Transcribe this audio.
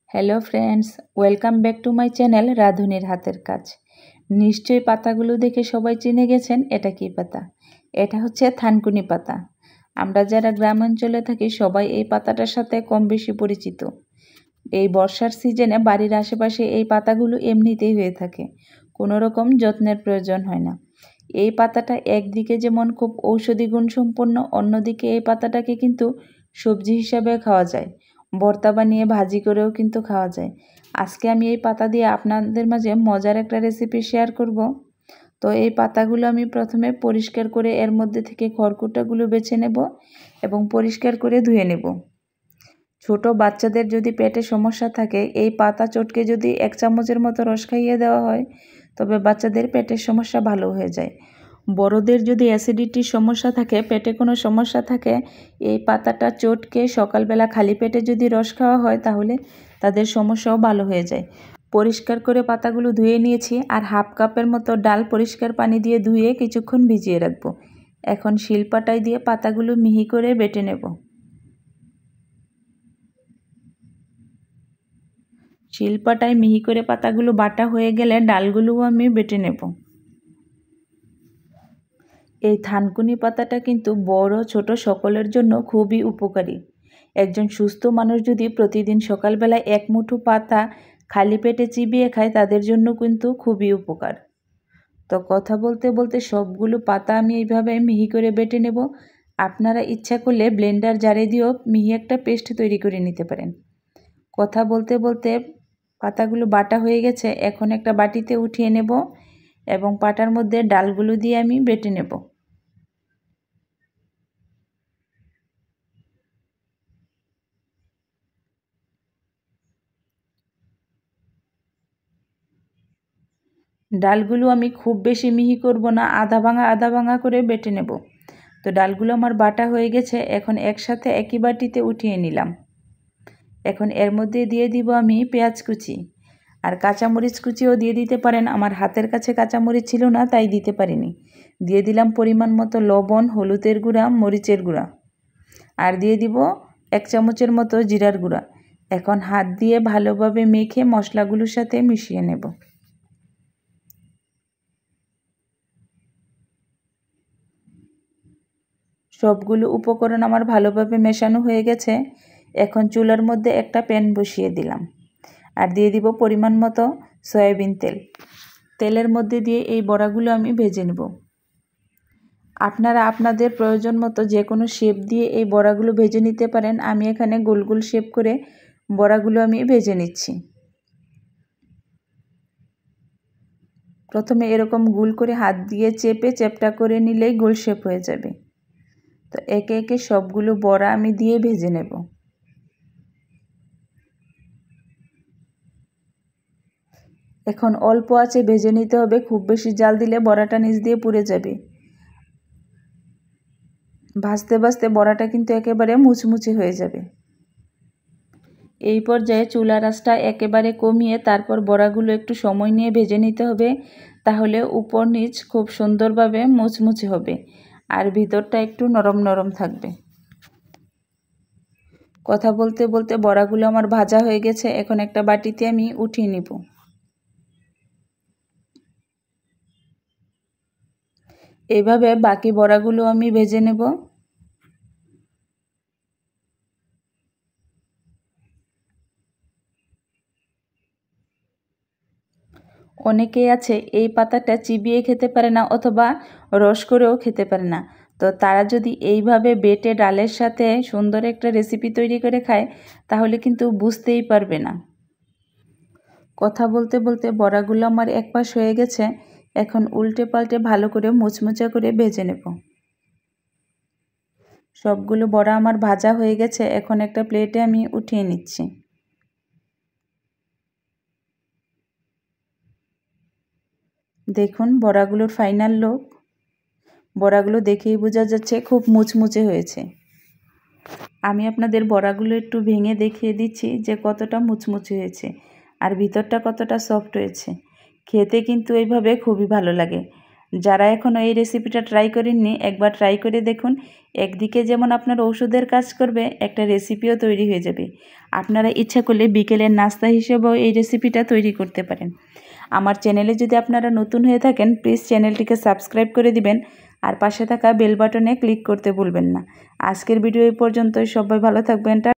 Hello friends, welcome back to my channel রাঁধুনির হাতের কাজ। নিশ্চয়ই পাতাগুলো দেখে সবাই চিনে গেছেন এটা কি পাতা। এটা হচ্ছে থানকুনি পাতা। আমরা যারা গ্রাম অঞ্চলে থাকি সবাই এই পাতাটার সাথে কম বেশি পরিচিত। এই বর্ষার সিজনে বাড়ির আশেপাশে এই পাতাগুলো এমনিতেই হয়ে থাকে, কোনো রকম যত্নের প্রয়োজন হয় না। এই পাতাটা একদিকে যেমন খুব ঔষধি গুণসম্পন্ন, অন্যদিকে এই পাতাটাকে কিন্তু সবজি হিসাবে খাওয়া যায়, ভর্তা বানিয়ে ভাজি করেও কিন্তু খাওয়া যায়। আজকে আমি এই পাতা দিয়ে আপনাদের মাঝে মজার একটা রেসিপি শেয়ার করব। তো এই পাতাগুলো আমি প্রথমে পরিষ্কার করে এর মধ্যে থেকে খড়কুটাগুলো বেছে নেব এবং পরিষ্কার করে ধুয়ে নেব। ছোট বাচ্চাদের যদি পেটে সমস্যা থাকে, এই পাতা চটকে যদি 1 চামচের মতো রস খাইয়ে দেওয়া হয় তবে বাচ্চাদের পেটের সমস্যা ভালো হয়ে যায়। বড়দের যদি অ্যাসিডিটির সমস্যা থাকে, পেটে কোনো সমস্যা থাকে, এই পাতাটা চটকে সকালবেলা খালি পেটে যদি রস খাওয়া হয় তাহলে তাদের সমস্যাও ভালো হয়ে যায়। পরিষ্কার করে পাতাগুলো ধুয়ে নিয়েছি, আর 1/2 কাপের মতো ডাল পরিষ্কার পানি দিয়ে ধুয়ে কিছুক্ষণ ভিজিয়ে রাখবো। এখন শিলপাটায় দিয়ে পাতাগুলো মিহি করে বেটে নেব। শিলপাটায় মিহি করে পাতাগুলো বাটা হয়ে গেলে ডালগুলোও আমি বেটে নেব। এই থানকুনি পাতাটা কিন্তু বড় ছোট সকলের জন্য খুবই উপকারী। একজন সুস্থ মানুষ যদি প্রতিদিন সকালবেলায় 1 মুঠো পাতা খালি পেটে চিবিয়ে খায় তাদের জন্য কিন্তু খুবই উপকার। তো কথা বলতে বলতে সবগুলো পাতা আমি এইভাবে মিহি করে বেটে নেব। আপনারা ইচ্ছা করলে ব্লেন্ডার জারে দিয়েও মিহি একটা পেস্ট তৈরি করে নিতে পারেন। কথা বলতে বলতে পাতাগুলো বাটা হয়ে গেছে, এখন একটা বাটিতে উঠিয়ে নেব এবং পাটার মধ্যে ডালগুলো দিয়ে আমি বেটে নেব। ডালগুলো আমি খুব বেশি মিহি করব না, আধা ভাঙা করে বেটে নেব। তো ডালগুলো আমার বাটা হয়ে গেছে, এখন একসাথে একই বাটিতে উঠিয়ে নিলাম। এখন এর মধ্যে দিয়ে দিব আমি পেঁয়াজ কুচি, আর কাঁচামরিচ কুচিও দিয়ে দিতে পারেন। আমার হাতের কাছে কাঁচামরিচ ছিল না তাই দিতে পারিনি। দিয়ে দিলাম পরিমাণ মতো লবণ, হলুদের গুঁড়া, মরিচের গুঁড়া, আর দিয়ে দিব 1 চামচের মতো জিরার গুঁড়া। এখন হাত দিয়ে ভালোভাবে মেখে মশলাগুলোর সাথে মিশিয়ে নেব। সবগুলো উপকরণ আমার ভালোভাবে মেশানো হয়ে গেছে। এখন চুলার মধ্যে একটা প্যান বসিয়ে দিলাম, আর দিয়ে দিব পরিমাণ মতো সয়াবিন তেল। তেলের মধ্যে দিয়ে এই বড়াগুলো আমি ভেজে নেব। আপনারা আপনাদের প্রয়োজন মতো যে কোনো শেপ দিয়ে এই বড়াগুলো ভেজে নিতে পারেন। আমি এখানে গোল গোল শেপ করে বড়াগুলো আমি ভেজে নিচ্ছি। প্রথমে এরকম গোল করে হাত দিয়ে চেপে চ্যাপ্টা করে নিলেই গোল শেপ হয়ে যাবে। তো একে একে সবগুলো বড়া আমি দিয়ে ভেজে নেব। এখন অল্প আঁচে ভেজে নিতে হবে, খুব বেশি জাল দিলে বড়াটা নিচ দিয়ে পুড়ে যাবে। ভাজতে ভাজতে বড়াটা কিন্তু একেবারে মুচমুচে হয়ে যাবে। এই পর্যায়ে চুলার আঁচটা একেবারে কমিয়ে তারপর বড়াগুলো একটু সময় নিয়ে ভেজে নিতে হবে, তাহলে উপর নিচ খুব সুন্দরভাবে মুচমুচে হবে আর ভিতরটা একটু নরম নরম থাকবে। কথা বলতে বলতে বড়াগুলো আমার ভাজা হয়ে গেছে, এখন একটা বাটিতে আমি উঠিয়ে নিব। এইভাবে বাকি বড়াগুলো আমি ভেজে নেব। অনেকেই আছে এই পাতাটা চিবিয়ে খেতে পারে না অথবা রস করেও খেতে পারে না। তো তারা যদি এইভাবে বেটে ডালের সাথে সুন্দর একটা রেসিপি তৈরি করে খায় তাহলে কিন্তু বুঝতেই পারবে না। কথা বলতে বলতে বড়াগুলো আমার এক পাশ হয়ে গেছে, এখন উল্টে পাল্টে ভালো করে মুচমুচা করে ভেজে নেব। সবগুলো বড়া আমার ভাজা হয়ে গেছে, এখন একটা প্লেটে আমি উঠিয়ে নিচ্ছি। দেখুন বড়াগুলোর ফাইনাল লুক। বড়াগুলো দেখেই বোঝা যাচ্ছে খুব মুচমুচে হয়েছে। আমি আপনাদের বড়াগুলো একটু ভেঙে দেখিয়ে দিচ্ছি যে কতটা মুচমুচে হয়েছে আর ভিতরটা কতটা সফট হয়েছে। খেতে কিন্তু এইভাবে খুবই ভালো লাগে। যারা এখনও এই রেসিপিটা ট্রাই করেননি একবার ট্রাই করে দেখুন। একদিকে যেমন আপনার ওষুধের কাজ করবে, একটা রেসিপিও তৈরি হয়ে যাবে। আপনারা ইচ্ছা করলে বিকেলের নাস্তা হিসেবেও এই রেসিপিটা তৈরি করতে পারেন। আমার চ্যানেলে যদি আপনারা নতুন হয়ে থাকেন প্লিজ চ্যানেলটিকে সাবস্ক্রাইব করে দিবেন আর পাশে থাকা বেল বাটনে ক্লিক করতে ভুলবেন না। আজকের ভিডিও এই পর্যন্তই। সবাই ভালো থাকবেন।